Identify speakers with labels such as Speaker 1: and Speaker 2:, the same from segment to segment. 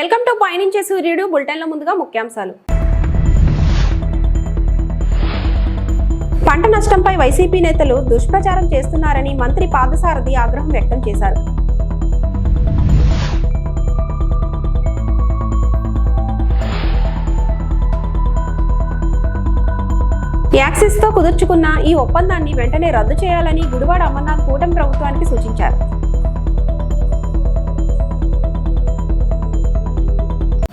Speaker 1: Welcome to పయనించే సూర్యుడు బులెటిన్ల ముందుగా ముఖ్యాంశాలు. పంట నష్టంపై వైసీపీ నేతలు దుష్ప్రచారం చేస్తున్నారని మంత్రి పాదసారథి ఆగ్రహం వ్యక్తం చేశారు. యాక్సిస్ తో కుదుర్చుకున్న ఈ ఒప్పందాన్ని వెంటనే రద్దు చేయాలని గుడివాడ అమర్నాథ్ కూటమి ప్రభుత్వానికి సూచించారు.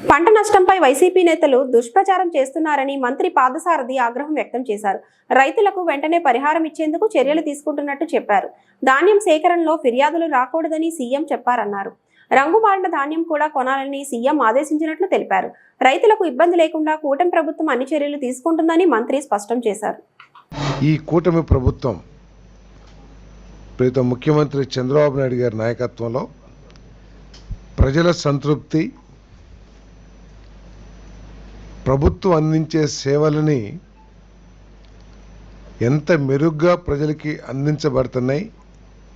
Speaker 1: పంట నష్టంపై వైసీపీ నేతలు దుష్ప్రచారం చేస్తున్నారని మంత్రి పాదసారథి ఆగ్రహం వ్యక్తం చేశారు. రైతులకు వెంటనే పరిహారం ఇచ్చేందుకు చర్యలు తీసుకుంటున్నట్టు చెప్పారు. ధాన్యం సేకరణలో ఫిర్యాదులు రాకూడదని సీఎం చెప్పారన్నారు. రంగు మారిన ధాన్యం కూడా కొనాలని సీఎం ఆదేశించినట్లు తెలిపారు. రైతులకు ఇబ్బంది లేకుండా కూటమి ప్రభుత్వం అన్ని చర్యలు తీసుకుంటుందని మంత్రి స్పష్టం చేశారు.
Speaker 2: ఈ కూటమి ప్రభుత్వం ప్రీతం ముఖ్యమంత్రి చంద్రబాబు నాయుడు గారి నాయకత్వంలో ప్రజల సంతృప్తి, ప్రభుత్వం అందించే సేవలని ఎంత మెరుగ్గా ప్రజలకి అందించబడుతున్నాయి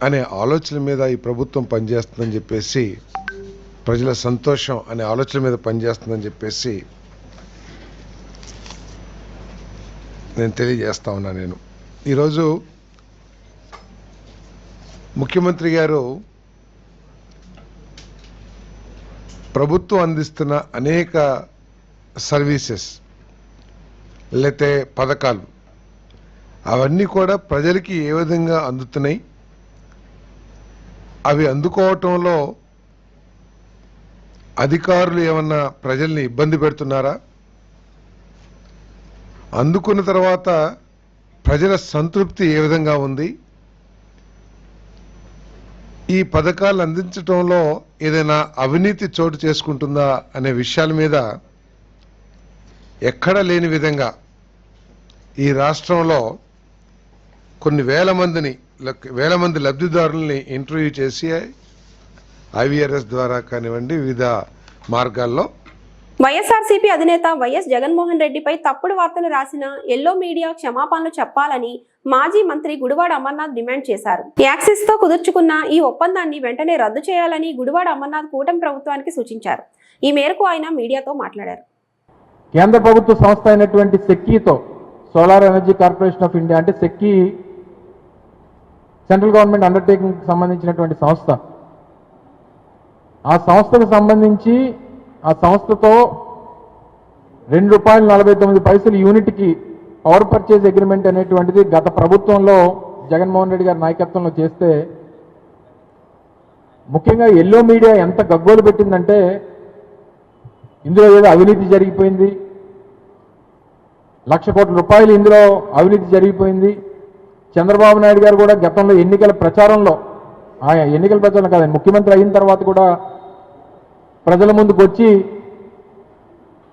Speaker 2: అనే ఆలోచన మీద ఈ ప్రభుత్వం పనిచేస్తుందని చెప్పేసి, ప్రజల సంతోషం అనే ఆలోచన మీద పనిచేస్తుందని చెప్పేసి నేను తెలియజేస్తా ఉన్నా. నేను ఈరోజు ముఖ్యమంత్రి గారు ప్రభుత్వం అందిస్తున్న అనేక సర్వీసెస్ లేతే పథకాలు అవన్నీ కూడా ప్రజలకి ఏ విధంగా అందుతున్నాయి, అవి అందుకోవటంలో అధికారులు ఏమన్నా ప్రజల్ని ఇబ్బంది పెడుతున్నారా, అందుకున్న తర్వాత ప్రజల సంతృప్తి ఏ విధంగా ఉంది, ఈ పథకాలు అందించటంలో ఏదైనా అవినీతి చోటు చేసుకుంటుందా అనే విషయాల మీద ఎక్కడా లేని విధంగా ఈ రాష్ట్రంలో కొన్ని వేల మంది లబ్ధిదారుల్ని ఇంటర్వ్యూ చేసి ఐవీఆర్ఎస్ ద్వారా కానివ్వండి వివిధ మార్గాల్లో
Speaker 1: వైఎస్ఆర్సీపీ అధినేత వైఎస్ జగన్మోహన్ రెడ్డిపై తప్పుడు వార్తలు రాసిన ఎల్లో మీడియా క్షమాపణలు చెప్పాలని మాజీ మంత్రి గుడివాడ అమర్నాథ్ డిమాండ్ చేశారు. యాక్సిస్ తో కుదుర్చుకున్న ఈ ఒప్పందాన్ని వెంటనే రద్దు చేయాలని గుడివాడ అమర్నాథ్ కూటమి ప్రభుత్వానికి సూచించారు. ఈ మేరకు ఆయన మీడియాతో మాట్లాడారు.
Speaker 3: కేంద్ర ప్రభుత్వ సంస్థ అయినటువంటి సెక్కీతో, solar energy corporation of India అంటే సెక్కీ సెంట్రల్ గవర్నమెంట్ అండర్టేకింగ్ సంబంధించినటువంటి సంస్థ, ఆ సంస్థకు సంబంధించి ఆ సంస్థతో ₹2.49 యూనిట్కి పవర్ పర్చేజ్ అగ్రిమెంట్ అనేటువంటిది గత ప్రభుత్వంలో జగన్మోహన్ రెడ్డి గారి నాయకత్వంలో చేస్తే, ముఖ్యంగా ఎల్లో మీడియా ఎంత గగ్గోలు పెట్టిందంటే ఇందులో ఏదో అవినీతి జరిగిపోయింది, ₹1,00,000 కోట్ల ఇందులో అవినీతి జరిగిపోయింది. చంద్రబాబు నాయుడు గారు కూడా గతంలో ఎన్నికల ప్రచారం కాదండి, ముఖ్యమంత్రి అయిన తర్వాత కూడా ప్రజల ముందుకు వచ్చి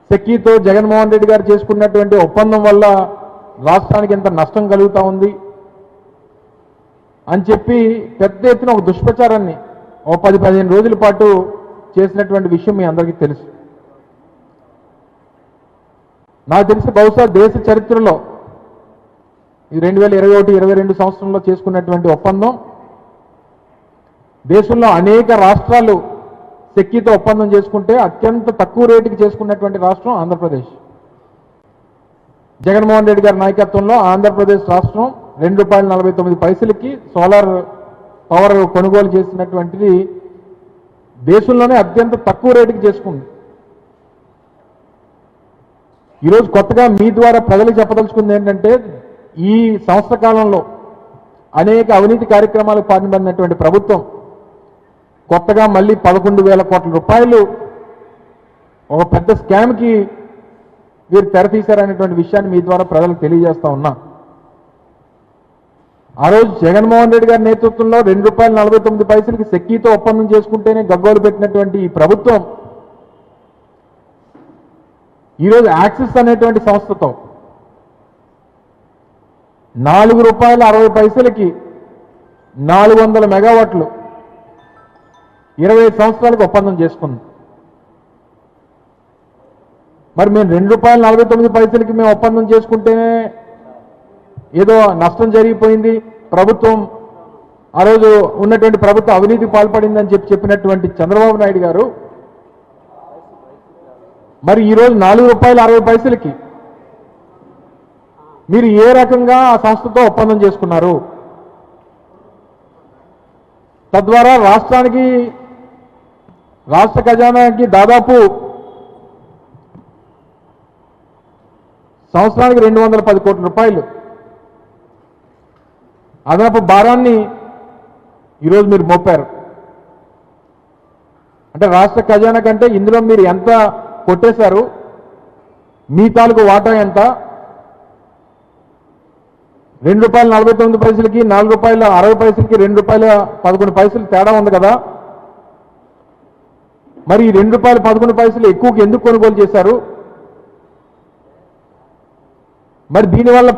Speaker 3: సెక్కీతో జగన్మోహన్ రెడ్డి గారు చేసుకున్నటువంటి ఒప్పందం వల్ల రాష్ట్రానికి ఎంత నష్టం కలుగుతూ ఉంది అని చెప్పి పెద్ద ఎత్తున ఒక దుష్ప్రచారాన్ని 10-15 రోజుల పాటు చేసినటువంటి విషయం మీ అందరికీ తెలుసు. నాకు తెలిసి బహుశా దేశ చరిత్రలో ఈ 2021-22 సంవత్సరంలో చేసుకున్నటువంటి ఒప్పందం, దేశంలో అనేక రాష్ట్రాలు సెక్కీతో ఒప్పందం చేసుకుంటే అత్యంత తక్కువ రేటుకి చేసుకున్నటువంటి రాష్ట్రం ఆంధ్రప్రదేశ్. జగన్మోహన్ రెడ్డి గారి నాయకత్వంలో ఆంధ్రప్రదేశ్ రాష్ట్రం ₹2.49 సోలార్ పవర్ కొనుగోలు చేసినటువంటిది దేశంలోనే అత్యంత తక్కువ రేటుకి చేసుకుంది. ఈరోజు కొత్తగా మీ ద్వారా ప్రజలకు చెప్పదలుచుకుంది ఏంటంటే, ఈ సంవత్సర కాలంలో అనేక అవినీతి కార్యక్రమాలకు పాల్పడినటువంటి ప్రభుత్వం కొత్తగా మళ్ళీ ₹11,000 కోట్ల ఒక పెద్ద స్కామ్కి వీరు తెరతీశారనేటువంటి విషయాన్ని మీ ద్వారా ప్రజలకు తెలియజేస్తా ఉన్నా. ఆ రోజు జగన్మోహన్ రెడ్డి గారి నేతృత్వంలో ₹2.49 సెక్కీతో ఒప్పందం చేసుకుంటేనే గగ్గోలు పెట్టినటువంటి ఈ ప్రభుత్వం ఈరోజు యాక్సిస్ అనేటువంటి సంస్థతో ₹4.60 400 మెగావాట్లు 25 సంవత్సరాలకు ఒప్పందం చేసుకుంది. మరి మేము ₹2.49 మేము ఒప్పందం చేసుకుంటేనే ఏదో నష్టం జరిగిపోయింది, ప్రభుత్వం ఆ రోజు ఉన్నటువంటి ప్రభుత్వం అవినీతికి పాల్పడిందని చెప్పినటువంటి చంద్రబాబు నాయుడు గారు మరి ఈరోజు ₹4.60 మీరు ఏ రకంగా ఆ సంస్థతో ఒప్పందం చేసుకున్నారు? తద్వారా రాష్ట్ర ఖజానాకి దాదాపు సంవత్సరానికి ₹210 కోట్ల అదనపు భారాన్ని ఈరోజు మీరు మోపారు. అంటే రాష్ట్ర ఖజానా కంటే ఇందులో మీరు ఎంత కొట్టేశారు, మీ తాలూకు వాటా ఎంత? ₹2.49కి ₹4.60కి ₹2.11 తేడా ఉంది కదా. మరి ఈ ₹2.11 ఎక్కువకి ఎందుకు కొనుగోలు చేశారు? మరి దీనివల్ల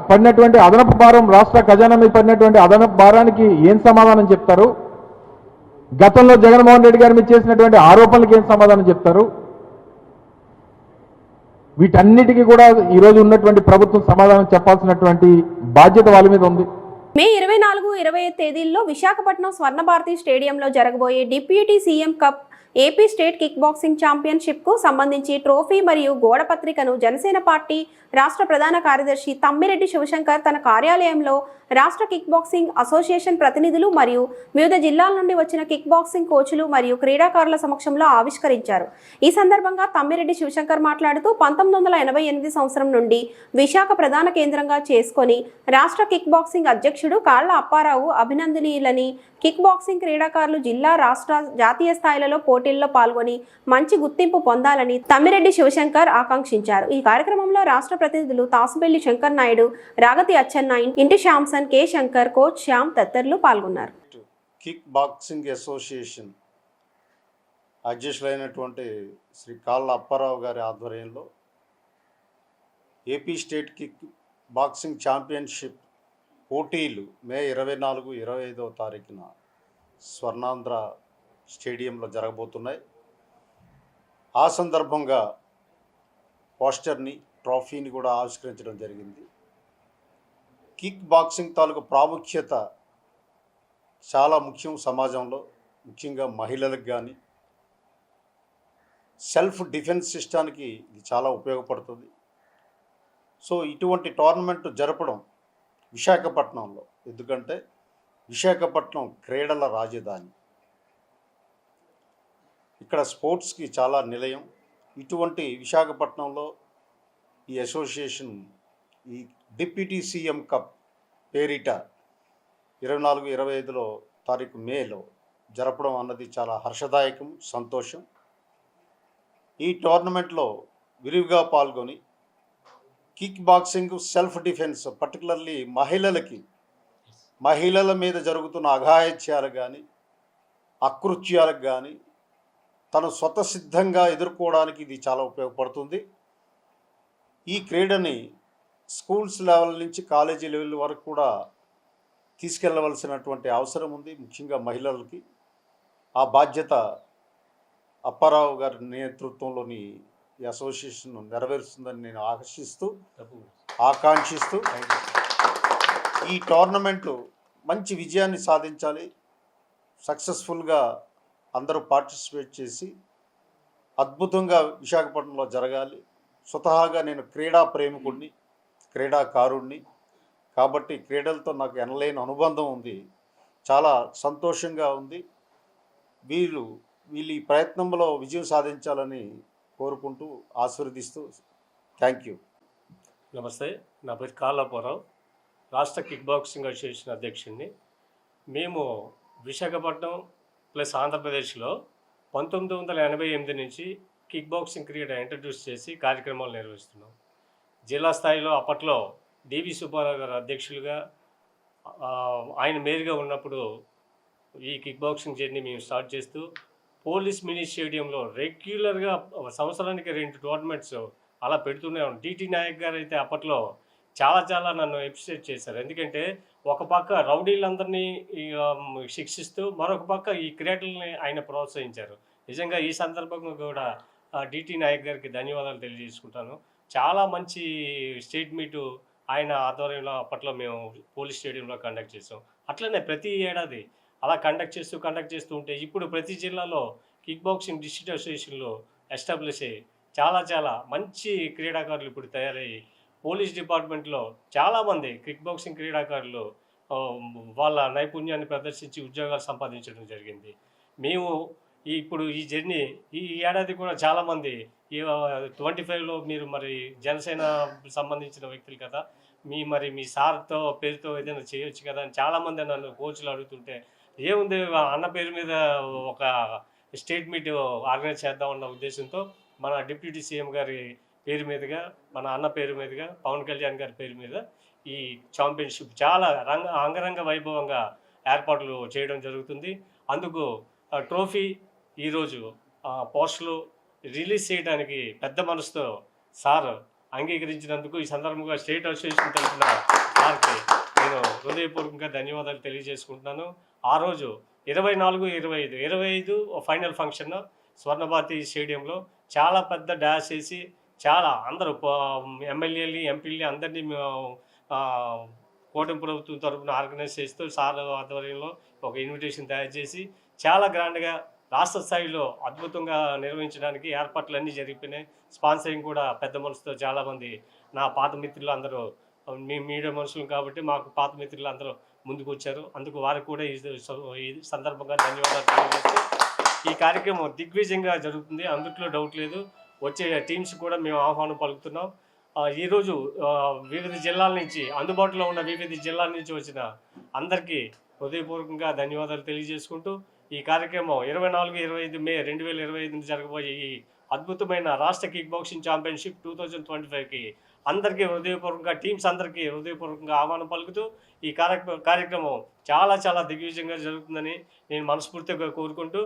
Speaker 3: పడినటువంటి అదనపు భారం, రాష్ట్ర ఖజానా మీద పడినటువంటి అదనపు భారానికి ఏం సమాధానం చెప్తారు? గతంలో జగన్మోహన్ రెడ్డి గారి మీద చేసినటువంటి ఆరోపణలకు ఏం సమాధానం చెప్తారు? వీటన్నిటికీ కూడా ఈరోజు ఉన్నటువంటి ప్రభుత్వం సమాధానం చెప్పాల్సినటువంటి బాధ్యత వాళ్ళ మీద ఉంది.
Speaker 1: మే 24, 25 తేదీల్లో విశాఖపట్నం స్వర్ణభారతి స్టేడియంలో జరగబోయే deputy CM cup AP state kick boxing championship కు సంబంధించి ట్రోఫీ మరియు గోడ పత్రికను జనసేన పార్టీ రాష్ట్ర ప్రధాన కార్యదర్శి తమ్మిరెడ్డి శివశంకర్ తన కార్యాలయంలో రాష్ట్ర కిక్ బాక్సింగ్ అసోసియేషన్ ప్రతినిధులు మరియు వివిధ జిల్లాల నుండి వచ్చిన కిక్ బాక్సింగ్ కోచ్లు మరియు క్రీడాకారుల సమక్షంలో ఆవిష్కరించారు. ఈ సందర్భంగా తమ్మిరెడ్డి శివశంకర్ మాట్లాడుతూ 1988 సంవత్సరం నుండి విశాఖ ప్రధాన కేంద్రంగా చేసుకొని రాష్ట్ర కిక్ బాక్సింగ్ అధ్యక్షుడు కాళ్ల అప్పారావు అభినందనీయులని, కిక్ బాక్సింగ్ క్రీడాకారులు జిల్లా, రాష్ట్ర, జాతీయ స్థాయిలలో పోటీల్లో పాల్గొని మంచి గుర్తింపు పొందాలని తమ్మిరెడ్డి శివశంకర్ ఆకాంక్షించారు. ఈ కార్యక్రమంలో రాష్ట్ర ప్రతినిధులు తాసుబెల్లి శంకర్ నాయుడు, రాగతి అచ్చెన్న, ఇంటి శాంసన్, కె శంకర్, కోచ్ శ్యామ్ తదితరులు పాల్గొన్నారు.
Speaker 4: కిక్ బాక్సింగ్ అసోసియేషన్ అధ్యక్షులైనటువంటి శ్రీ కాళ్ళ అప్పారావు గారి ఆధ్వర్యంలో AP state kick boxing championship పోటీలు మే 24, 25వ తారీఖున స్వర్ణాంధ్ర స్టేడియంలో జరగబోతున్నాయి. ఆ సందర్భంగా పోస్టర్ని, ట్రోఫీని కూడా ఆవిష్కరించడం జరిగింది. కిక్ బాక్సింగ్ తాలూకు ప్రాముఖ్యత చాలా ముఖ్యం. సమాజంలో ముఖ్యంగా మహిళలకు కానీ సెల్ఫ్ డిఫెన్స్ సిస్టానికి ఇది చాలా ఉపయోగపడుతుంది. సో ఇటువంటి టోర్నమెంట్ జరపడం విశాఖపట్నంలో, ఎందుకంటే విశాఖపట్నం క్రీడల రాజధాని, ఇక్కడ స్పోర్ట్స్కి చాలా నిలయం. ఇటువంటి విశాఖపట్నంలో ఈ అసోసియేషన్ ఈ డిప్యూటీ సీఎం కప్ పేరిట 24, 25 తారీఖు మేలో జరపడం అన్నది చాలా హర్షదాయకం, సంతోషం. ఈ టోర్నమెంట్లో విరివిగా పాల్గొని kick boxing, self defence, particularly మహిళల మీద జరుగుతున్న అఘాయిత్యాలు కానీ అకృత్యాలకు కానీ తను స్వతసిద్ధంగా ఎదుర్కోవడానికి ఇది చాలా ఉపయోగపడుతుంది. ఈ క్రీడని స్కూల్స్ లెవెల్ నుంచి కాలేజీ లెవెల్ వరకు కూడా తీసుకెళ్లవలసినటువంటి అవసరం ఉంది, ముఖ్యంగా మహిళలకి. ఆ బాధ్యత అప్పారావు గారి నేతృత్వంలోని ఈ అసోసియేషన్ నెరవేరుస్తుందని నేను ఆకాంక్షిస్తూ ఈ టోర్నమెంటు మంచి విజయాన్ని సాధించాలి. సక్సెస్ఫుల్గా అందరూ పార్టిసిపేట్ చేసి అద్భుతంగా విశాఖపట్నంలో జరగాలి. స్వతహాగా నేను క్రీడా ప్రేమికుడిని, క్రీడాకారుణ్ణి, కాబట్టి క్రీడలతో నాకు ఎనలేని అనుబంధం ఉంది. చాలా సంతోషంగా ఉంది. వీళ్ళు ఈ ప్రయత్నంలో విజయం సాధించాలని కోరుకుంటూ ఆశీర్వదిస్తూ థ్యాంక్ యూ.
Speaker 5: నమస్తే, నా పేరు కాళ్ళ అప్పారావు, రాష్ట్ర కిక్ బాక్సింగ్ అసోసియేషన్ అధ్యక్షుడిని. మేము విశాఖపట్నం ప్లస్ ఆంధ్రప్రదేశ్లో 1988 నుంచి కిక్ బాక్సింగ్ క్రీడ ఇంట్రడ్యూస్ చేసి కార్యక్రమాలు నిర్వహిస్తున్నాం. జిల్లా స్థాయిలో అప్పట్లో డివి సుబ్బారావు గారు అధ్యక్షులుగా, ఆయన మేయర్గా ఉన్నప్పుడు ఈ కిక్ బాక్సింగ్ జర్నీ మేము స్టార్ట్ చేస్తూ పోలీస్ మినీ స్టేడియంలో రెగ్యులర్గా సంవత్సరానికి 2 టోర్నమెంట్స్ అలా పెడుతూనే ఉన్నాం. డిటి నాయక్ గారు అయితే అప్పట్లో చాలా నన్ను ఎప్రిషియేట్ చేశారు. ఎందుకంటే ఒక పక్క రౌడీలందరినీ శిక్షిస్తూ మరొక పక్క ఈ క్రీడల్ని ఆయన ప్రోత్సహించారు. నిజంగా ఈ సందర్భంగా కూడా డిటి నాయక్ గారికి ధన్యవాదాలు తెలియజేసుకుంటాను. చాలా మంచి స్టేట్ మీటు ఆయన ఆధ్వర్యంలో అప్పట్లో మేము పోలీస్ స్టేడియంలో కండక్ట్ చేసాం. అట్లనే ప్రతి ఏడాది అలా కండక్ట్ చేస్తూ ఉంటే ఇప్పుడు ప్రతి జిల్లాలో కిక్ బాక్సింగ్ డిస్ట్రిక్ట్ అసోసియేషన్లో ఎస్టాబ్లిష్ అయ్యి చాలా చాలా మంచి క్రీడాకారులు ఇప్పుడు తయారయ్యి పోలీస్ డిపార్ట్మెంట్లో చాలామంది కిక్ బాక్సింగ్ క్రీడాకారులు వాళ్ళ నైపుణ్యాన్ని ప్రదర్శించి ఉద్యోగాలు సంపాదించడం జరిగింది. మేము ఇప్పుడు ఈ జర్నీ ఈ ఏడాది కూడా చాలామంది ఈ 25లో మీరు మరి జనసేన సంబంధించిన వ్యక్తులు కదా, మీ సార్తో పేరుతో ఏదైనా చేయొచ్చు కదా అని చాలామంది నన్ను కోచ్లు అడుగుతుంటే, ఏముంది అన్న పేరు మీద ఒక స్టేట్ మీట్ ఆర్గనైజ్ చేద్దామన్న ఉద్దేశంతో మన డిప్యూటీ సీఎం గారి పేరు మీదుగా, మన అన్న పేరు మీదుగా, పవన్ కళ్యాణ్ గారి పేరు మీద ఈ ఛాంపియన్షిప్ చాలా అంగరంగ వైభవంగా ఏర్పాట్లు చేయడం జరుగుతుంది. అందుకు ట్రోఫీ ఈరోజు పోస్టులు రిలీజ్ చేయడానికి పెద్ద మనసుతో సార్ అంగీకరించినందుకు ఈ సందర్భంగా స్టేట్ అసోసియేషన్ తరఫున సార్కి నేను హృదయపూర్వకంగా ధన్యవాదాలు తెలియజేసుకుంటున్నాను. ఆ రోజు 24-25 ఫైనల్ ఫంక్షన్ స్వర్ణభారతి స్టేడియంలో చాలా పెద్ద డాష్ వేసి చాలా అందరూ ఎమ్మెల్యేలు ఎంపీలు అందరినీ కూటమి ప్రభుత్వం తరఫున ఆర్గనైజ్ చేస్తూ సార్ ఆధ్వర్యంలో ఒక ఇన్విటేషన్ తయారు చేసి చాలా గ్రాండ్గా రాష్ట్ర స్థాయిలో అద్భుతంగా నిర్వహించడానికి ఏర్పాట్లన్నీ జరిగిపోయినాయి. స్పాన్సరింగ్ కూడా పెద్ద మనసుతో చాలామంది నా పాత మిత్రులు అందరూ మీడియా మనుషులు కాబట్టి మాకు పాత మిత్రులు అందరూ ముందుకు వచ్చారు. అందుకు వారికి కూడా ఈ సందర్భంగా ధన్యవాదాలు తెలియజేస్తూ ఈ కార్యక్రమం దిగ్విజయంగా జరుగుతుంది, అందుట్లో డౌట్ లేదు. వచ్చే టీమ్స్ కూడా మేము ఆహ్వానం పలుకుతున్నాం. ఈరోజు వివిధ జిల్లాల నుంచి అందుబాటులో ఉన్న వివిధ జిల్లాల నుంచి వచ్చిన అందరికీ హృదయపూర్వకంగా ధన్యవాదాలు తెలియజేసుకుంటూ ఈ కార్యక్రమం 24-25 మే 2025 జరగబోయే ఈ అద్భుతమైన రాష్ట్ర కిక్ బాక్సింగ్ ఛాంపియన్షిప్ 2025కి అందరికీ హృదయపూర్వకంగా టీమ్స్ అందరికీ హృదయపూర్వకంగా ఆహ్వానం పలుకుతూ ఈ కార్యక్రమం చాలా చాలా దిగ్విజయంగా జరుగుతుందని నేను మనస్ఫూర్తిగా కోరుకుంటూ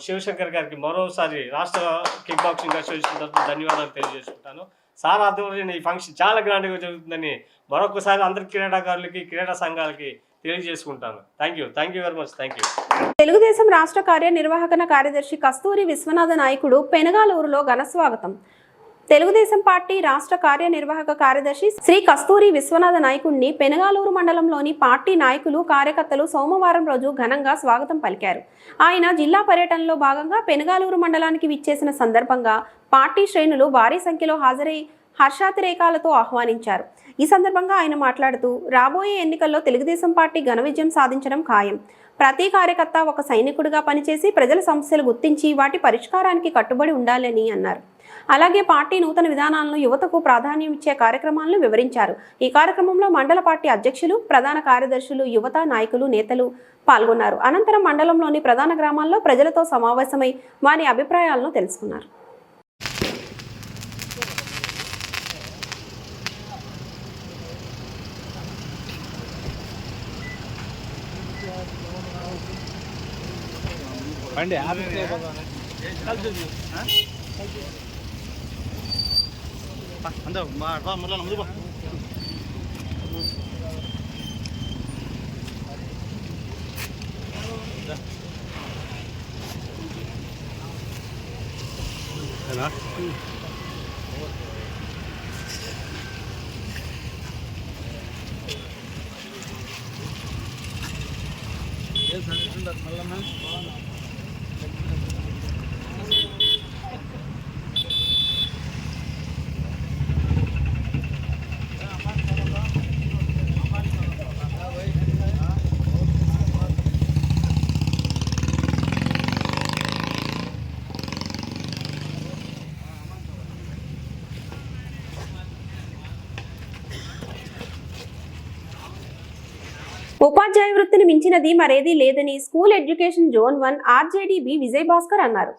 Speaker 5: శివశంకర్ గారికి మరోసారి రాష్ట్ర కిక్ బాక్సింగ్ అసోసియేషన్ తరఫున ధన్యవాదాలు తెలియజేసుకుంటాను. సార్ ఆధ్వర్యంలో ఈ ఫంక్షన్ చాలా గ్రాండ్గా జరుగుతుందని మరొకసారి అందరి క్రీడాకారులకి క్రీడా సంఘాలకి తెలియజేసుకుంటాను. Thank you very much. Thank you.
Speaker 1: Telugu Desam రాష్ట్ర కార్యనిర్వాహక కార్యదర్శి కస్తూరి విశ్వనాథ నాయకుడు పెనగాలూరులో ఘన స్వాగతం. తెలుగుదేశం పార్టీ రాష్ట్ర కార్యనిర్వాహక కార్యదర్శి శ్రీ కస్తూరి విశ్వనాథ నాయకుడిని పెనగాలూరు మండలంలోని పార్టీ నాయకులు కార్యకర్తలు సోమవారం రోజు ఘనంగా స్వాగతం పలికారు. ఆయన జిల్లా పర్యటనలో భాగంగా పెనగాలూరు మండలానికి విచ్చేసిన సందర్భంగా పార్టీ శ్రేణులు భారీ సంఖ్యలో హాజరై హర్షాతిరేకాలతో ఆహ్వానించారు. ఈ సందర్భంగా ఆయన మాట్లాడుతూ రాబోయే ఎన్నికల్లో తెలుగుదేశం పార్టీ ఘన విజయం సాధించడం ఖాయం. ప్రతి కార్యకర్త ఒక సైనికుడిగా పనిచేసి ప్రజల సమస్యలు గుర్తించి వాటి పరిష్కారానికి కట్టుబడి ఉండాలని అన్నారు. అలాగే పార్టీ నూతన విధానాలను యువతకు ప్రాధాన్యం ఇచ్చే కార్యక్రమాలను వివరించారు. ఈ కార్యక్రమంలో మండల పార్టీ అధ్యక్షులు, ప్రధాన కార్యదర్శులు, యువత నాయకులు, నేతలు పాల్గొన్నారు. అనంతరం మండలంలోని ప్రధాన గ్రామాల్లో ప్రజలతో సమావేశమై వారి అభిప్రాయాలను తెలుసుకున్నారు. ఉపాధ్యాయ వృత్తిని మించినది మరేదీ లేదని స్కూల్ ఎడ్యుకేషన్ జోన్ 1 ఆర్జేడీబీ విజయ్ భాస్కర్ అన్నారు.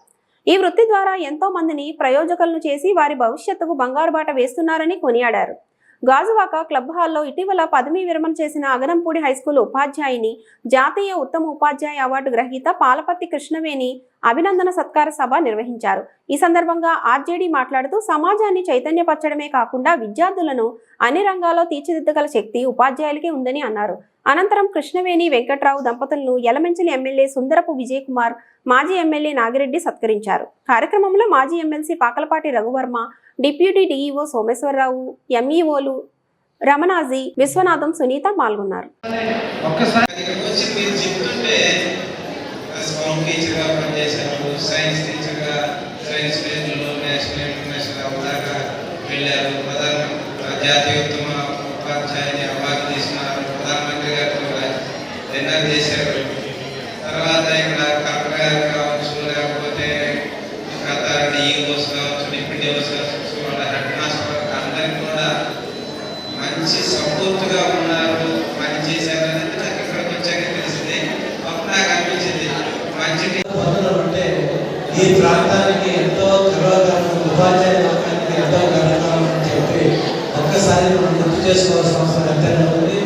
Speaker 1: ఈ వృత్తి ద్వారా ఎంతో మందిని ప్రయోజకులను చేసి వారి భవిష్యత్తుకు బంగారు బాట వేస్తున్నారని కొనియాడారు. గాజువాక క్లబ్ హాల్లో ఇటీవల పదవీ విరమణ చేసిన అగనంపూడి హైస్కూల్ ఉపాధ్యాయుని జాతీయ ఉత్తమ ఉపాధ్యాయ అవార్డు గ్రహీత పాలపర్తి కృష్ణవేణి అభినందన సత్కార సభ నిర్వహించారు. ఈ సందర్భంగా ఆర్జేడీ మాట్లాడుతూ సమాజాన్ని చైతన్యపరచడమే కాకుండా విద్యార్థులను అన్ని రంగాల్లో తీర్చిదిద్దగల శక్తి ఉపాధ్యాయులకే ఉందని అన్నారు. అనంతరం కృష్ణవేణి వెంకట్రావు దంపతులను యలమంచిలి ఎమ్మెల్యే సుందరపు విజయ్ కుమార్, మాజీ ఎమ్మెల్యే నాగిరెడ్డి సత్కరించారు. కార్యక్రమంలో మాజీ MLC Pakalapati Raghuvarma, deputy DEO Someswararao, ఎంఈఓలు రమణాజీ, విశ్వనాథం, సునీత పాల్గొన్నారు.
Speaker 6: సైన్స్ టీచర్గా సైన్స్ ఫెయిర్లో నేషనల్ ఇంటర్నేషనల్ అవదాకా వెళ్ళారు. జాతీయ ఉత్తమ ఉపాధ్యాయుని అవార్డు తీసుకున్నారు. ప్రధానమంత్రి గారితో కూడా డిన్నర్ చేశారు. తర్వాత ఇక్కడ కలెక్టర్ గారు కావచ్చు, లేకపోతే గత డిఈఓస్ కావచ్చు, డిప్యూటీ డిఓస్ కావచ్చు, వాళ్ళ హెడ్ మాస్టర్ అందరికీ కూడా మంచి సపోర్ట్గా ఉన్నారు. మంచి చేశారనేది నాకు ఇక్కడికి వచ్చాక తెలిసింది. అప్పుడు నాకు అనిపించింది మంచి
Speaker 7: అంటే ఈ ప్రాంతానికి ఎంతో గర్వకారణం, ఉపాధ్యాయ వర్గానికి ఎంతో గర్వకారణం అని చెప్పి ఒక్కసారి మనం గుర్తు చేసుకోవాల్సిన అవసరం ఎంతైనా ఉంది.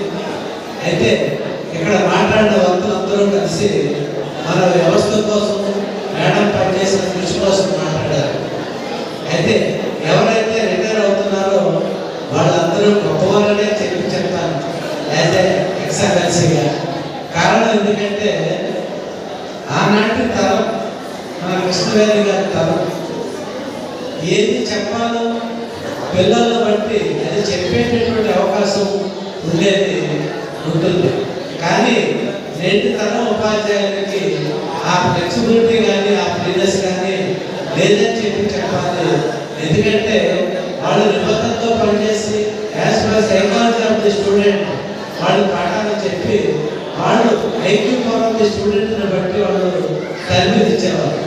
Speaker 7: అయితే ఇక్కడ మాట్లాడిన వ్యక్తులందరూ కలిసి మన వ్యవస్థ కోసం, మేడం పనిచేసిన కృషి కోసం మాట్లాడారు. అయితే ఎవరైతే రిటైర్ అవుతున్నారో వాళ్ళందరూ గొప్పవాళ్ళనే చెప్తాను యాజ్ ఎక్సలెన్సీగా. కారణం ఎందుకంటే ఆనాటి తరం, మన కృష్ణవేణి గారి తరం ఏది చెప్పాలో పిల్లలను బట్టి అది చెప్పేటటువంటి అవకాశం ఉండేది ఉంటుంది. కానీ నేటి తరం ఉపాధ్యాయులకి ఆ ఫ్లెక్సిబిలిటీ కానీ ఆ ఫ్రీనెస్ కానీ లేదని చెప్పాలి. ఎందుకంటే వాళ్ళు నిబద్ధతతో పనిచేసి as per psychology of the student వాళ్ళు పాఠాలు చెప్పి వాళ్ళు ఐక్యూ ఫర్ ది స్టూడెంట్ని బట్టి వాళ్ళు తరబిదిచ్చేవారు.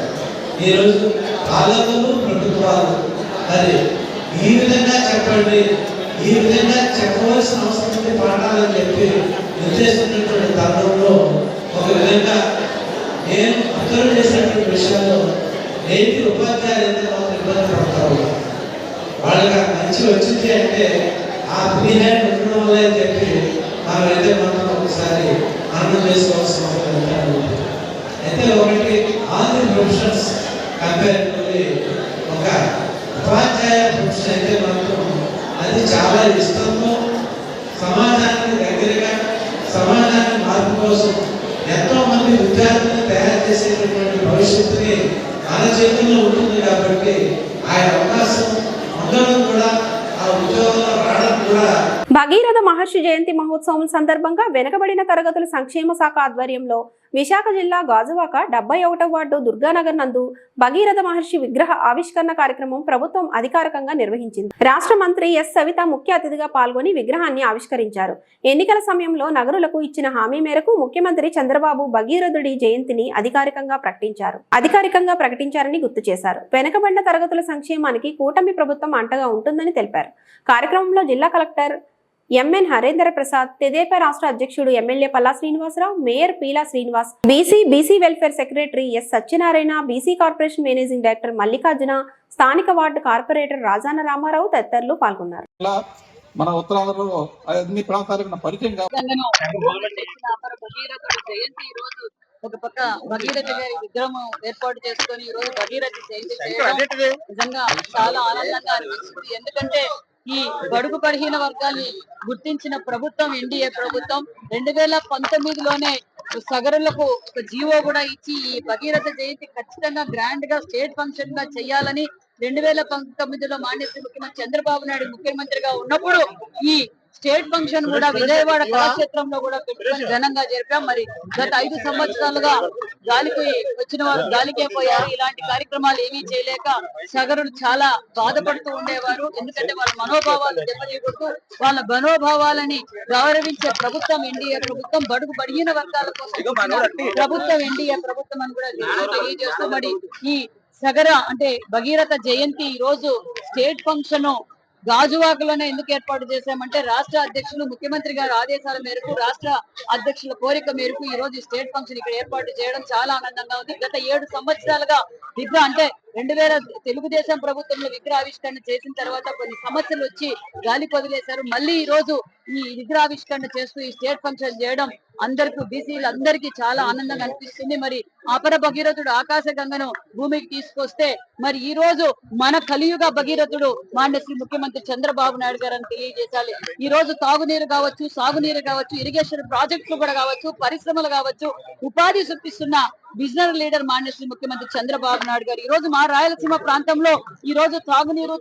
Speaker 7: ఈరోజు పాలకులు, ప్రభుత్వాలు మరి ఈ విధంగా చెప్పండి, ఈ విధంగా చెప్పవలసిన అవసరం ఉంది పాఠాలని చెప్పి నిర్దేశించినటువంటి తరుణంలో ఒక విధంగా నేను అబ్జర్వ్ చేసినటువంటి విషయాల్లో నేటి ఉపాధ్యాయులు ఎంత మాత్రం ఇబ్బంది పడతారు. వాళ్ళకి మంచి వచ్చింది అంటే ఆ ఫ్రీ హ్యాండ్ ఉండడం వల్ల అని చెప్పి మనం అయితే మనం ఒకసారి ఆనందం చేసుకోవాల్సిన అవసరం ఉంది. అయితే ఒకటి ఆల్ ది ప్రొఫెషన్స్ కంపేరిటివ్లీ ఒక ఉపాధ్యాయ ప్రొఫెషన్ అయితే మాత్రం అది చాలా ఇష్టంతో సమాజానికి దగ్గరగా, సమాజానికి మార్పు కోసం ఎంతో మంది విద్యార్థులను తయారు చేసేటటువంటి భవిష్యత్తుని మన చేతుల్లో ఉంటుంది. కాబట్టి ఆ అవకాశం ఉండడం కూడా, ఆ ఉద్యోగంలో రావడం కూడా.
Speaker 1: భగీరథ మహర్షి జయంతి మహోత్సవం సందర్భంగా వెనుకబడిన తరగతుల సంక్షేమ శాఖ ఆధ్వర్యంలో విశాఖ జిల్లా గాజువాక 71వ వార్డు దుర్గానగర్ నందు భగీరథ మహర్షి విగ్రహ ఆవిష్కరణ కార్యక్రమం ప్రభుత్వం అధికారికంగా నిర్వహించింది. రాష్ట్ర మంత్రి ఎస్ సవిత ముఖ్య అతిథిగా పాల్గొని విగ్రహాన్ని ఆవిష్కరించారు. ఎన్నికల సమయంలో నగరులకు ఇచ్చిన హామీ మేరకు ముఖ్యమంత్రి చంద్రబాబు భగీరథుడి జయంతిని అధికారికంగా ప్రకటించారని గుర్తు చేశారు. వెనుకబడిన తరగతుల సంక్షేమానికి కూటమి ప్రభుత్వం అంటగా ఉంటుందని తెలిపారు. కార్యక్రమంలో జిల్లా కలెక్టర్ ఎంఎన్ హరేంద్ర ప్రసాద్, తెదేపా రాష్ట్ర అధ్యక్షుడు ఎమ్మెల్యే Palla Srinivasarao, mayor Peela Srinivas, BC welfare secretary S Satyanarayana, BC corporation managing director Mallikarjuna, స్థానిక వార్డు కార్పొరేటర్ రాజాన రామారావు తదితరులు పాల్గొన్నారు.
Speaker 3: మన ఉత్తరాంధ్రలో అన్ని ప్రాంతాలకు పరిచయం
Speaker 8: ఒక పక్క భగీరథ గారి విగ్రహం ఏర్పాటు చేసుకొని ఈ రోజు భగీరథ జయంతి చేయడం నిజంగా చాలా ఆనందంగా అనిపిస్తుంది. ఎందుకంటే ఈ బడుగు బలహీన వర్గాల్ని గుర్తించిన ప్రభుత్వం ఎన్డీఏ ప్రభుత్వం 2019లోనే సగరులకు ఒక జీవో కూడా ఇచ్చి ఈ భగీరథ జయంతి ఖచ్చితంగా గ్రాండ్ గా స్టేట్ ఫంక్షన్ గా చేయాలని 2019లో మాన్యశ్రీ ముఖ్యమంత్రి చంద్రబాబు నాయుడు ముఖ్యమంత్రిగా ఉన్నప్పుడు ఈ స్టేట్ ఫంక్షన్ కూడా విజయవాడ కళాక్షేత్రంలో కూడా పెట్టుకొని ఘనంగా జరిపాం. మరి గత 5 సంవత్సరాలుగా గాలికి వచ్చిన వారు గాలికే పోయారు. ఇలాంటి కార్యక్రమాలు ఏమీ చేయలేక సగరులు చాలా బాధపడుతూ ఉండేవారు. ఎందుకంటే వాళ్ళ మనోభావాలు దెబ్బతీయకూడదు, వాళ్ళ మనోభావాలని గౌరవించే ప్రభుత్వం ఎన్డీఏ ప్రభుత్వం, బడుగు బడిగిన వర్గాల కోసం ప్రభుత్వం ఎన్డీఏ ప్రభుత్వం అని కూడా తెలియజేస్తూ మరి ఈ సగర అంటే భగీరథ జయంతి ఈ రోజు స్టేట్ ఫంక్షన్ గాజువాకలోనే ఎందుకు ఏర్పాటు చేశామంటే రాష్ట్ర అధ్యక్షులు ముఖ్యమంత్రి గారి ఆదేశాల మేరకు, రాష్ట్ర అధ్యక్షుల కోరిక మేరకు ఈ రోజు స్టేట్ ఫంక్షన్ ఇక్కడ ఏర్పాటు చేయడం చాలా ఆనందంగా ఉంది. గత 7 సంవత్సరాలుగా విగ్రహం అంటే 2000 తెలుగుదేశం ప్రభుత్వంలో విగ్రహావిష్కరణ చేసిన తర్వాత కొన్ని సమస్యలు వచ్చి గాలి వదిలేశారు. మళ్ళీ ఈ రోజు ఈ విగ్రహావిష్కరణ చేస్తూ ఈ స్టేట్ ఫంక్షన్ చేయడం అందరికీ బీసీలు అందరికీ చాలా ఆనందంగా అనిపిస్తుంది. మరి అపర భగీరథుడు ఆకాశ గంగను భూమికి తీసుకొస్తే మరి ఈ రోజు మన కలియుగ భగీరథుడు మాన్యశ్రీ ముఖ్యమంత్రి చంద్రబాబు నాయుడు గారు అని తెలియజేశాలి. ఈ రోజు తాగునీరు కావచ్చు, సాగునీరు కావచ్చు, ఇరిగేషన్ ప్రాజెక్టులు కూడా కావచ్చు, పరిశ్రమలు కావచ్చు, ఉపాధి సృష్టిస్తున్న విజనరీ లీడర్ మాన్యశ్రీ ముఖ్యమంత్రి చంద్రబాబు నాయుడు గారు. ఈ రోజు మా రాయలసీమ ప్రాంతంలో ఈ రోజు తాగునీరు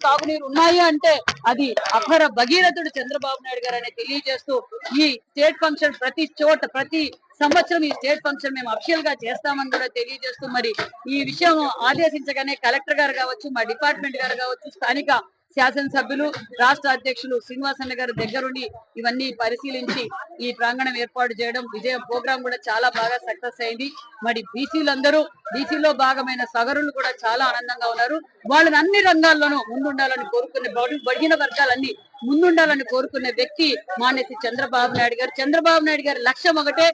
Speaker 8: ఉన్నాయి అంటే అది అపర భగీరథుడు చంద్రబాబు నాయుడు గారు అని తెలియజేస్తూ ఈ స్టేట్ ఫంక్షన్ ప్రతి చోట ప్రతి సంవత్సరం ఈ స్టేట్ ఫంక్షన్ మేము అఫిషియల్ గా చేస్తామని కూడా తెలియజేస్తూ మరి ఈ విషయం ఆదేశించగానే కలెక్టర్ గారు కావచ్చు, మా డిపార్ట్మెంట్ గారు కావచ్చు, స్థానిక శాసనసభ్యులు, రాష్ట్ర అధ్యక్షులు శ్రీనివాసన్న గారు దగ్గరుండి ఇవన్నీ పరిశీలించి ఈ ప్రాంగణం ఏర్పాటు చేయడం విజయం. ప్రోగ్రాం కూడా చాలా బాగా సక్సెస్ అయింది. మరి బీసీలో భాగమైన సగరులు కూడా చాలా ఆనందంగా ఉన్నారు. వాళ్ళని అన్ని రంగాల్లోనూ ముందుండాలని కోరుకునే బడిగిన వర్గాలన్నీ ముందుండాలని కోరుకునే వ్యక్తి మానేసి చంద్రబాబు నాయుడు గారి లక్ష్యం ఒకటే,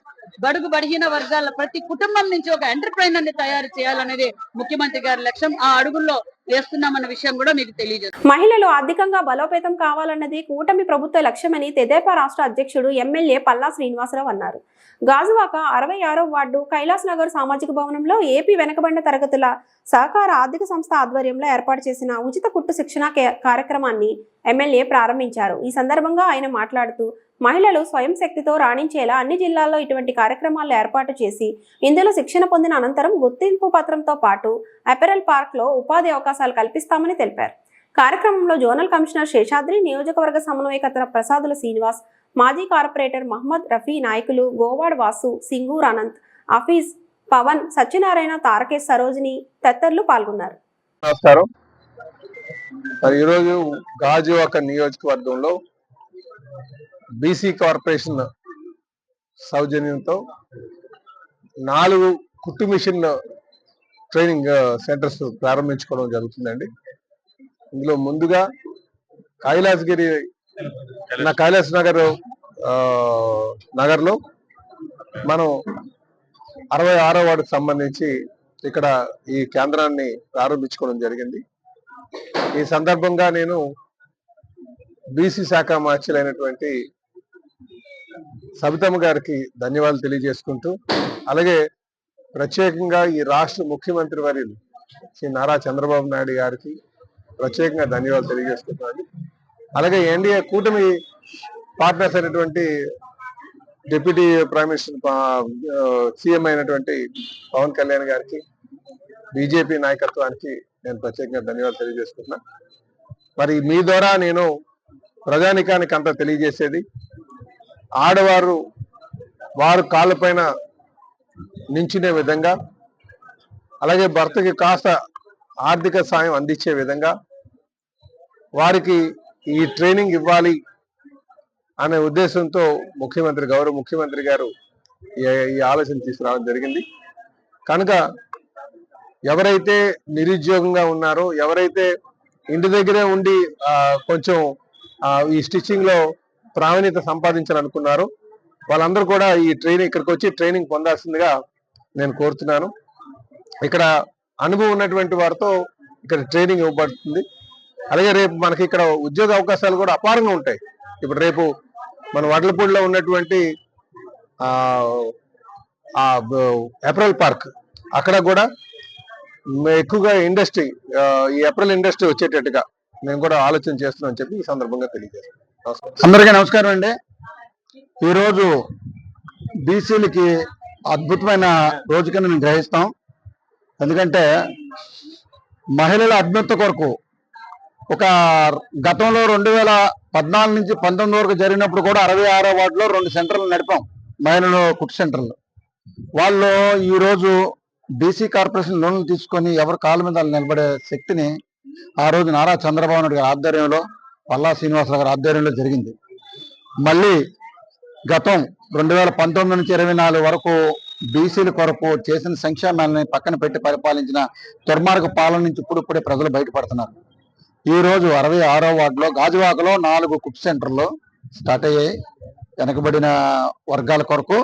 Speaker 8: బడుగు బడిగిన వర్గాల ప్రతి కుటుంబం నుంచి ఒక ఎంటర్ప్రైనర్ ని తయారు చేయాలనేది ముఖ్యమంత్రి గారి లక్ష్యం. ఆ అడుగుల్లో వేస్తున్నామన్న విషయం కూడా మీకు తెలియజేస్తుంది.
Speaker 1: మహిళలు ఆర్థికంగా బలోపేతం కావాలన్నది కూటమి ప్రభుత్వ లక్ష్యమని తెదేపా రాష్ట్ర అధ్యక్షుడు ఎమ్మెల్యే పల్లా శ్రీనివాసరావు అన్నారు. గాజువాక 66వ వార్డు కైలాస్ నగర్ సామాజిక భవనంలో ఏపీ వెనుకబడిన తరగతుల సహకార ఆర్థిక సంస్థ ఆధ్వర్యంలో ఏర్పాటు చేసిన ఉచిత కుట్టు శిక్షణ కార్యక్రమాన్ని ఎమ్మెల్యే ప్రారంభించారు. ఈ సందర్భంగా ఆయన మాట్లాడుతూ మహిళలు స్వయం శక్తితో రాణించేలా అన్ని జిల్లాల్లో ఇటువంటి కార్యక్రమాలు ఏర్పాటు చేసి ఇందులో శిక్షణ పొందిన అనంతరం గుర్తింపు పత్రంతో పాటు అపెరల్ పార్క్ లో ఉపాధి అవకాశాలు కల్పిస్తామని తెలిపారు. కార్యక్రమంలో జోనల్ కమిషనర్ శేషాద్రి, నియోజకవర్గ సమన్వయకర్త ప్రసాదుల శ్రీనివాస్, మాజీ కార్పొరేటర్ మహమ్మద్ రఫీ, నాయకులు గోవాడ్ వాసు, సింగూర్ అనంత్, హఫీజ్, పవన్, సత్యనారాయణ, తారకేశ్, సరోజిని తదితరులు పాల్గొన్నారు.
Speaker 9: నమస్కారం. ఈరోజు గాజువాక నియోజకవర్గంలో బీసీ కార్పొరేషన్ సౌజన్యంతో 4 కుట్టు మిషన్ ట్రైనింగ్ సెంటర్స్ ప్రారంభించుకోవడం జరుగుతుందండి. ఇందులో ముందుగా కైలాస్ నగర్లో మనం 66వ వార్డుకు సంబంధించి ఇక్కడ ఈ కేంద్రాన్ని ప్రారంభించుకోవడం జరిగింది. ఈ సందర్భంగా నేను బీసీ శాఖ మార్చులైనటువంటి సబితమ్మ గారికి ధన్యవాదాలు తెలియజేసుకుంటూ, అలాగే ప్రత్యేకంగా ఈ రాష్ట్ర ముఖ్యమంత్రి వర్యులు శ్రీ నారా చంద్రబాబు నాయుడు గారికి ప్రత్యేకంగా ధన్యవాదాలు తెలియజేసుకుంటున్నాను. అలాగే ఎన్డీఏ కూటమి పార్ట్నర్స్ అయినటువంటి డిప్యూటీ ప్రైమ్ మినిస్టర్ సీఎం అయినటువంటి పవన్ కళ్యాణ్ గారికి, బీజేపీ నాయకత్వానికి నేను ప్రత్యేకంగా ధన్యవాదాలు తెలియజేసుకుంటున్నా. మరి మీ ద్వారా నేను ప్రజానికానికి అంతా తెలియజేసేది, ఆడవారు వారు కాళ్ళపైన నించునే విధంగా, అలాగే భర్తకి కాస్త ఆర్థిక సాయం అందించే విధంగా వారికి ఈ ట్రైనింగ్ ఇవ్వాలి అనే ఉద్దేశంతో గౌరవ ముఖ్యమంత్రి గారు ఈ ఆలోచన తీసుకురావడం జరిగింది. కనుక ఎవరైతే నిరుద్యోగంగా ఉన్నారో, ఎవరైతే ఇంటి దగ్గరే ఉండి కొంచెం ఈ స్టిచ్చింగ్ లో ప్రావీణ్యత సంపాదించాలనుకున్నారో వాళ్ళందరూ కూడా ఈ ఇక్కడికి వచ్చి ట్రైనింగ్ పొందాల్సిందిగా నేను కోరుతున్నాను. ఇక్కడ అనుభవం ఉన్నటువంటి వారితో ఇక్కడ ట్రైనింగ్ ఇవ్వబడుతుంది. అలాగే రేపు మనకి ఇక్కడ ఉద్యోగ అవకాశాలు కూడా అపారంగా ఉంటాయి. ఇప్పుడు రేపు మన వడ్లపూడిలో ఉన్నటువంటి అపెరల్ పార్క్, అక్కడ కూడా ఎక్కువగా ఇండస్ట్రీ, ఈ అపెరల్ ఇండస్ట్రీ వచ్చేటట్టుగా నేను కూడా ఆలోచన చేస్తున్నాను చెప్పి ఈ సందర్భంగా తెలియజేస్తాను.
Speaker 3: అందరికీ నమస్కారం అండి. ఈరోజు బీసీలకి అద్భుతమైన రోజు కింద మేము గ్రహిస్తాం. ఎందుకంటే మహిళల అభ్యున్నతి కొరకు ఒక గతంలో 2014 నుంచి 19 వరకు జరిగినప్పుడు కూడా 66వ వార్డులో 2 సెంటర్లు నడిపాం, మహిళలు కుట్టు సెంటర్లు. వాళ్ళు ఈరోజు బీసీ కార్పొరేషన్ లోన్లు తీసుకొని ఎవరి కాళ్ళ మీద నిలబడే శక్తిని ఆ రోజు నారా చంద్రబాబు నాయుడు గారి ఆధ్వర్యంలో, పల్లా శ్రీనివాసరావు గారి ఆధ్వర్యంలో జరిగింది. మళ్ళీ గతం 2019 నుంచి 24 వరకు బీసీల కొరకు చేసిన సంక్షేమాలని పక్కన పెట్టి పరిపాలించిన దుర్మార్గ పాలన నుంచి ఇప్పుడిప్పుడే ప్రజలు బయటపడుతున్నారు. ఈ రోజు 66వ వార్డులో గాజువాకలో 4 కుట్టు సెంటర్లు స్టార్ట్ అయ్యాయి వెనకబడిన వర్గాల కొరకు.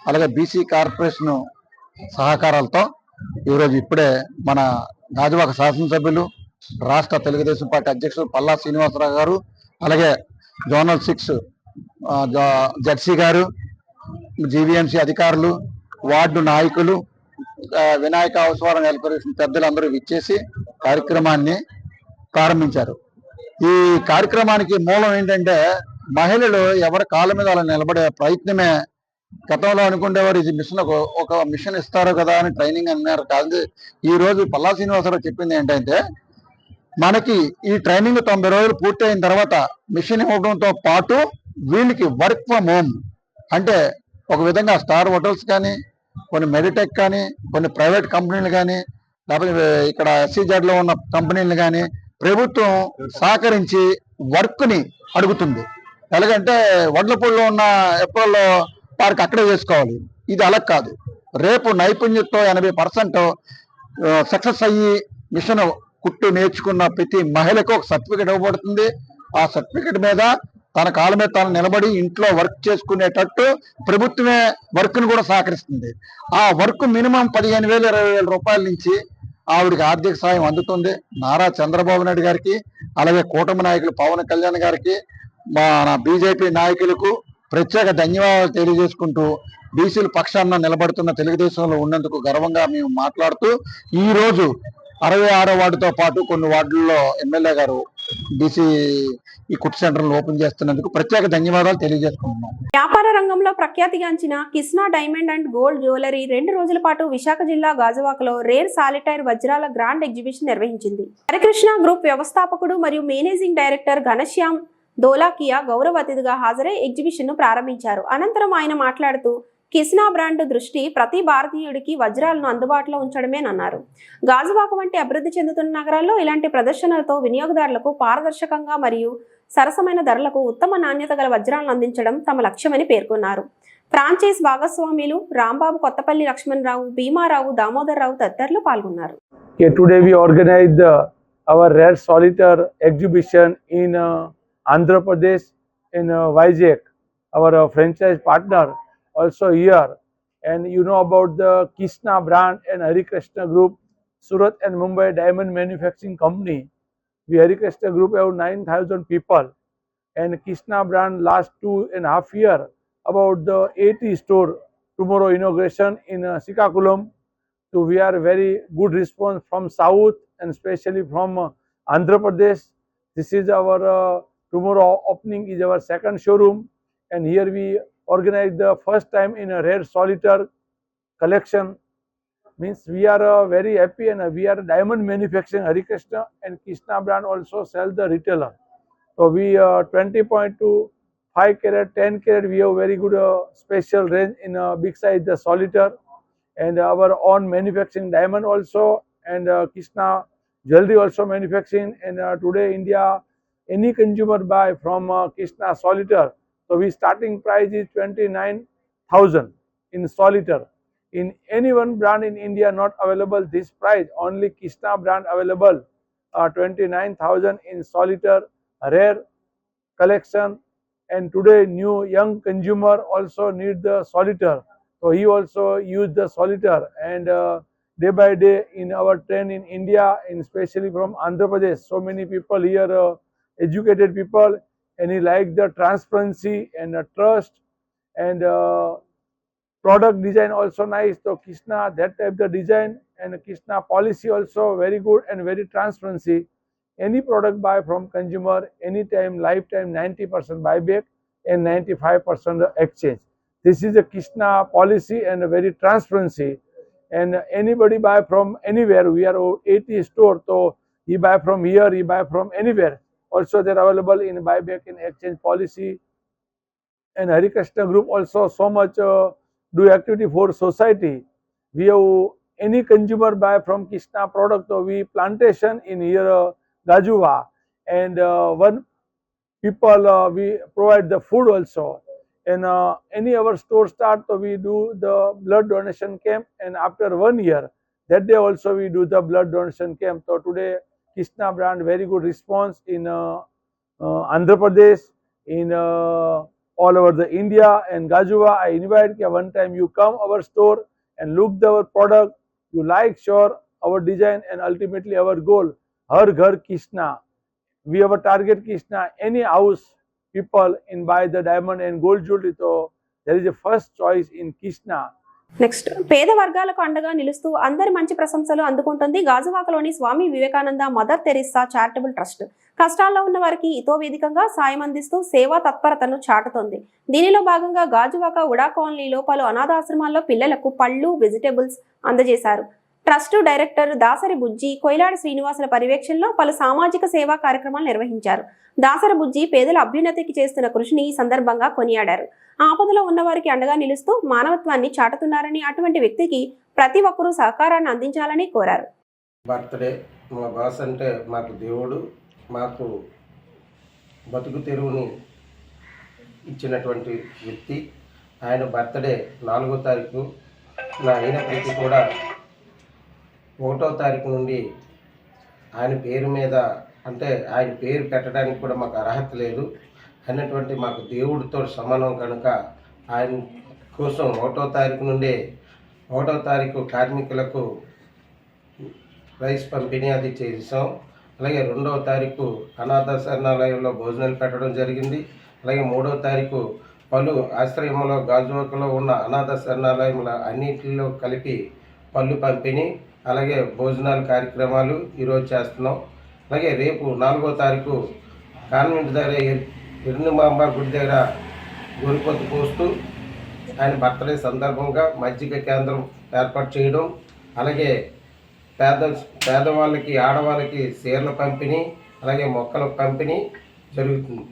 Speaker 3: అలాగే బీసీ కార్పొరేషన్ సహకారాలతో ఈరోజు ఇప్పుడే మన గాజువాక శాసనసభ్యులు, రాష్ట్ర తెలుగుదేశం పార్టీ అధ్యక్షులు పల్లా శ్రీనివాసరావు గారు, అలాగే జోనల్ 6 జడ్సీ గారు, జీవీఎంసీ అధికారులు, వార్డు నాయకులు, వినాయక అవసరం కార్పొరేషన్ పెద్దలందరూ విచ్చేసి కార్యక్రమాన్ని ప్రారంభించారు. ఈ కార్యక్రమానికి మూలం ఏంటంటే మహిళలు ఎవరి కాళ్ళ మీద అలా నిలబడే ప్రయత్నమే. గతంలో అనుకునేవారు ఇది మిషన్, ఒక మిషన్ ఇస్తారు కదా అని ట్రైనింగ్ అన్నారు. కాదు, ఈ రోజు పల్లా శ్రీనివాసరావు చెప్పింది ఏంటంటే మనకి ఈ ట్రైనింగ్ 90 రోజులు పూర్తి అయిన తర్వాత మిషన్ ఇవ్వడంతో పాటు వీళ్ళకి వర్క్ ఫ్రమ్ హోమ్, అంటే
Speaker 10: ఒక విధంగా స్టార్ హోటల్స్ కానీ, కొన్ని మెడిటెక్ కానీ, కొన్ని ప్రైవేట్ కంపెనీలు కానీ, లేకపోతే ఇక్కడ SEZ లో ఉన్న కంపెనీలు కానీ ప్రభుత్వం సహకరించి వర్క్ని అడుగుతుంది. ఎలాగంటే వడ్లపూడిలో ఉన్న ఎప్రోల్ పార్క్ అక్కడే చేసుకోవాలి. ఇది అలా కాదు. రేపు నైపుణ్యంతో 80% సక్సెస్ అయ్యి మిషన్ కుట్టు నేర్చుకున్న ప్రతి మహిళకు ఒక సర్టిఫికేట్ ఇవ్వబడుతుంది. ఆ సర్టిఫికేట్ మీద తన కాళ్ళ మీద తాను నిలబడి ఇంట్లో వర్క్ చేసుకునేటట్టు ప్రభుత్వమే వర్క్ను కూడా సహకరిస్తుంది. ఆ వర్క్ మినిమం 15,000 20,000 రూపాయల నుంచి ఆవిడకి ఆర్థిక సాయం అందుతుంది. నారా చంద్రబాబు నాయుడు గారికి, అలాగే కూటమి నాయకులు పవన్ కళ్యాణ్ గారికి, మన BJP నాయకులకు ప్రత్యేక ధన్యవాదాలు తెలియజేసుకుంటూ బీసీల పక్షాన నిలబడుతున్న తెలుగుదేశంలో ఉన్నందుకు గర్వంగా మేము మాట్లాడుతూ ఈ రోజు 66వ వార్డుతో పాటు కొన్ని వార్డుల్లో ఎమ్మెల్యే గారు బీసీ ఈ కుట్ సెంటర్ను ఓపెన్ చేస్తున్నందుకు ప్రత్యేక ధన్యవాదాలు తెలియజేసుకుంటున్నాం.
Speaker 1: వ్యాపార రంగంలో ప్రఖ్యాతిగాంచిన Kisna diamond and gold jewellery 2 రోజుల పాటు విశాఖ జిల్లా గాజువాకలో రేర్ సాలిటైర్ వజ్రాల గ్రాండ్ ఎగ్జిబిషన్ నిర్వహించింది. హరికృష్ణ గ్రూప్ వ్యవస్థాపకుడు మరియు మేనేజింగ్ డైరెక్టర్ ఘనశ్యామ్ దోలాకియా గౌరవ అతిథిగా హాజరై ఎగ్జిబిషన్ ను ప్రారంభించారు. అనంతరం ఆయన మాట్లాడుతూ కిస్నా బ్రాండ్ దృష్టి ప్రతి భారతీయుడికి వజ్రాలను అందుబాటులో ఉంచడమేనన్నారు. గాజువాక వంటి అభివృద్ధి చెందుతున్న నగరాల్లో ఇలాంటి ప్రదర్శనలతో వినియోగదారులకు పారదర్శకంగా మరియు సరసమైన ధరలకు ఉత్తమ నాణ్యత గల వజ్రాలను అందించడం తమ లక్ష్యమని పేర్కొన్నారు. ఫ్రాంచైజ్ భాగస్వాములు రాంబాబు, కొత్తపల్లి లక్ష్మణరావు, భీమారావు, దామోదర్రావు తదితరులు పాల్గొన్నారు.
Speaker 11: Today we organized our rare solitaire exhibition in Andhra Pradesh in Vizag. Our franchise partner also here, and you know about the Kishna brand and Harikrishna Group, Surat and Mumbai Diamond Manufacturing Company. We Harikrishna Group have 9,000 people, and Kishna brand last 2.5 years about the 80 store tomorrow inauguration in Srikakulam. So we are very good response from South and especially from Andhra Pradesh. This is our tomorrow opening is our second showroom, and here we organized the first time in a rare solitaire collection. Means we are very happy, and we are diamond manufacturing Harikrishna and Kishna brand also sell the retailer. So we 20.2 5 carat 10 carat we have very good special range in big size the solitaire, and our own manufacturing diamond also, and Kishna jewelry also manufacturing. And today India any consumer buy from Kishna solitaire, so we starting price is 29,000 in solitaire. In any one brand in India not available this price, only Kishna brand available 29,000 in solitaire rare collection. And today new young consumer also need the solitaire, so he also use the solitaire, and day by day in our trend in India, and especially from Andhra Pradesh, so many people here educated people, and he like the transparency and trust, and product design also nice. So Kishna that type the design, and Kishna policy also very good and very transparency. Any product buy from consumer anytime lifetime 90% buyback and 95% exchange. This is a Kishna policy and a very transparency, and anybody buy from anywhere. We are 80 store, so he buy from here, he buy from anywhere. Also they are available in buyback and exchange policy. And Harikrishna Group also so much do activity for society. We have any consumer buy from Kishna product, so we plantation in here Gajuva, and one people we provide the food also. And any our store start, so we do the blood donation camp, and after 1 year that day also we do the blood donation camp. So today Kishna brand very good response in Andhra Pradesh, in all over the India and Gajuva. I invite you one time you come our store and look our product, you like sure our design, and ultimately our goal Har Ghar Kishna. We have a target Kishna, any house people in buy the diamond and gold jewelry, so there is a first choice in Kishna.
Speaker 1: Next పేద వర్గాలకు అండగా నిలుస్తూ అందరి మంచి ప్రశంసలు అందుకుంటుంది గాజువాకలోని Swami Vivekananda Mother Teresa charitable trust. కష్టాల్లో ఉన్న వారికి ఇతోవేదికంగా సాయం అందిస్తూ సేవా తత్పరతను చాటుతోంది. దీనిలో భాగంగా గాజువాక ఉడా కాలనీలో పలు అనాథాశ్రమాల్లో పిల్లలకు పళ్ళు, వెజిటేబుల్స్ అందజేశారు. ట్రస్ట్ డైరెక్టర్ దాసరి బుజ్జి, కొయిలాడి శ్రీనివాసుల పర్యవేక్షణలో పలు సామాజిక సేవా కార్యక్రమాలు నిర్వహించారు. దాసరి బుజ్జి పేదల అభ్యున్నతికి చేస్తున్న కృషిని ఈ సందర్భంగా కొనియాడారు. ఆపదలో ఉన్నవారికి అండగా నిలుస్తూ మానవత్వాన్ని చాటుతున్నారని, అటువంటి వ్యక్తికి ప్రతి ఒక్కరూ సహకారాన్ని అందించాలని కోరారు.
Speaker 12: బర్త్డే మా బాస్ అంటే మాకు దేవుడు, మాకు బతుకు తెరువుని ఇచ్చినటువంటి వ్యక్తి. ఆయన బర్త్డే 4వ తారీఖు అయినప్పటికీ కూడా 1వ తారీఖు నుండి ఆయన పేరు మీద, అంటే ఆయన పేరు పెట్టడానికి కూడా మాకు అర్హత లేదు అన్నటువంటి మాకు దేవుడితో సమానం కనుక ఆయన కోసం 1వ తారీఖు నుండే 1వ తారీఖు కార్మికులకు రైస్ పంపిణీ అది చేసాం. అలాగే 2వ తారీఖు అనాథ శరణాలయంలో భోజనాలు పెట్టడం జరిగింది. అలాగే 3వ తారీఖు పలు ఆశ్రయంలో గాజువాకలో ఉన్న అనాథ శరణాలయంలో అన్నింటిలో కలిపి పళ్ళు పంపిణీ, అలాగే భోజనాల కార్యక్రమాలు ఈరోజు చేస్తున్నాం. అలాగే రేపు 4వ తారీఖు కాన్వెంట్ దగ్గర ఎర్నిమాంబ గుడి దగ్గర గొరిపొత్తు పోస్తూ ఆయన బర్త్డే సందర్భంగా మజ్జిగ కేంద్రం ఏర్పాటు చేయడం, అలాగే పేదవాళ్ళకి ఆడవాళ్ళకి చీరల పంపిణీ, అలాగే మొక్కల పంపిణీ జరుగుతుంది.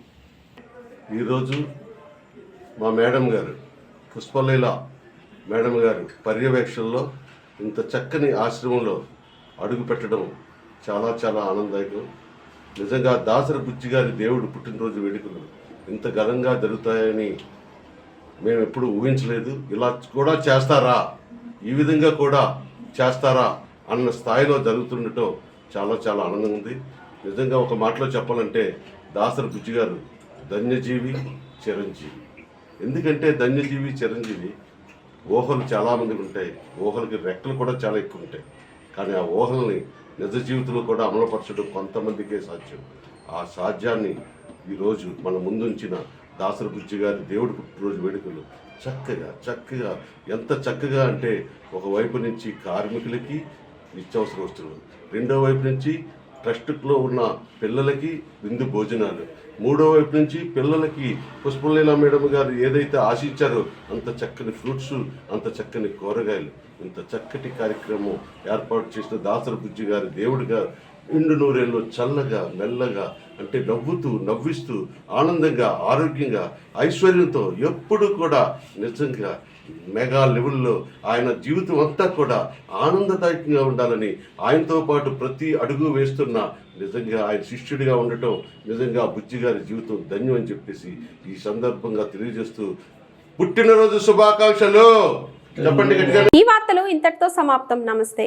Speaker 13: ఈరోజు మా మేడం గారు పుష్పలీల మేడం గారు పర్యవేక్షణలో ఇంత చక్కని ఆశ్రమంలో అడుగు పెట్టడం చాలా చాలా ఆనందదాయకం. నిజంగా దాసరి బుజ్జి గారి దేవుడు పుట్టినరోజు వేడుకలు ఇంత ఘనంగా జరుగుతాయని మేము ఎప్పుడు ఊహించలేదు. ఇలా కూడా చేస్తారా, ఈ విధంగా కూడా చేస్తారా అన్న స్థాయిలో జరుగుతుండటం చాలా చాలా ఆనందంగా ఉంది. నిజంగా ఒక మాటలో చెప్పాలంటే దాసరి బుజ్జి గారు ధన్యజీవి, చిరంజీవి. ఎందుకంటే ధన్యజీవి, చిరంజీవి ఊహలు చాలామందికి ఉంటాయి, ఊహలకి రెక్కలు కూడా చాలా ఎక్కువ ఉంటాయి. కానీ ఆ ఊహల్ని నిజ జీవితంలో కూడా అమలుపరచడం కొంతమందికే సాధ్యం. ఆ సాధ్యాన్ని ఈరోజు మన ముందుంచిన దాసరి బుజ్జి గారి దేవుడి పుట్టినరోజు వేడుకలు చక్కగా ఎంత చక్కగా అంటే ఒకవైపు నుంచి కార్మికులకి నిత్యావసర వస్తువులు, రెండో వైపు నుంచి ట్రస్ట్లో ఉన్న పిల్లలకి విందు భోజనాలు, మూడో వైపు నుంచి పిల్లలకి పుష్పలీల మేడం గారు ఏదైతే ఆశించారో అంత చక్కని ఫ్రూట్స్, అంత చక్కని కూరగాయలు, ఇంత చక్కటి కార్యక్రమం ఏర్పాటు చేసిన దాసరి బుజ్జి గారి దేవుడిగా నిండు నూరేళ్ళు చల్లగా మెల్లగా అంటే నవ్విస్తూ ఆనందంగా ఆరోగ్యంగా ఐశ్వర్యంతో ఎప్పుడు కూడా నిజంగా మెగా లెవెల్లో ఆయన జీవితం అంతా కూడా ఆనందదాయకంగా ఉండాలని, ఆయనతో పాటు ప్రతి అడుగు వేస్తున్న నిజంగా ఆయన శిష్యుడిగా ఉండటం నిజంగా బుజ్జి గారి జీవితం ధన్యం అని చెప్పేసి ఈ సందర్భంగా తెలియజేస్తూ పుట్టినరోజు శుభాకాంక్షలు చెప్పండి గట్టిగా.
Speaker 1: ఈ వార్తలు ఇంతటితో సమాప్తం. నమస్తే.